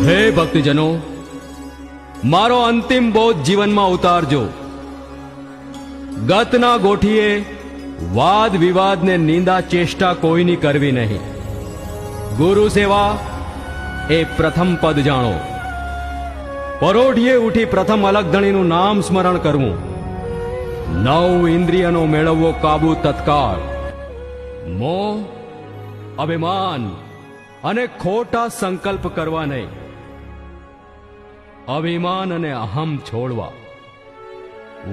હે ભક્તજનો, મારો અંતિમ બોધ જીવનમાં ઉતારજો. ગતના ગોઠીએ વાદ વિવાદને નિંદા ચેષ્ટા કોઈની કરવી નહીં. ગુરુ સેવા એ પ્રથમ પદ જાણો. પરોઢીએ ઉઠી પ્રથમ અલગધણીનું નામ સ્મરણ કરવું. 9 ઇન્દ્રિયનો મેળવવો કાબુ તત્કાળ. મોહ, અભિમાન અને ખોટા સંકલ્પ કરવા નહીં. અભિમાન અને અહમ છોડવા.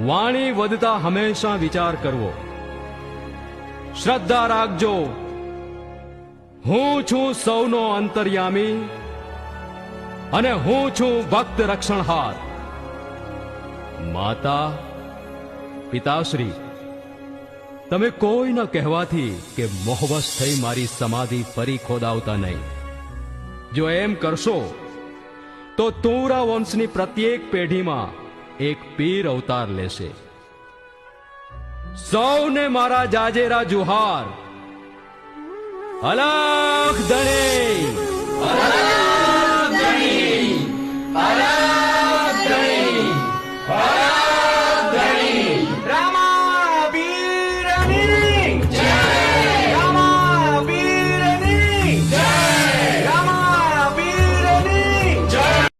વાણી વધતા હંમેશા વિચાર કરવો. શ્રદ્ધા રાખજો, હું છું સૌનો અંતર્યામી અને હું છું ભક્ત રક્ષણહાર. માતા, પિતાશ્રી, તમે કોઈ ન કહેવાથી કે મોહવશ થઈ મારી સમાધિ ફરી ખોદાવતા નહીં. જો એમ કરશો તો તુંરા વંશની પ્રત્યેક પેઢીમાં એક પીર અવતાર લેશે. સૌને મારા જાજેરા જુહાર. અલખ ધણે.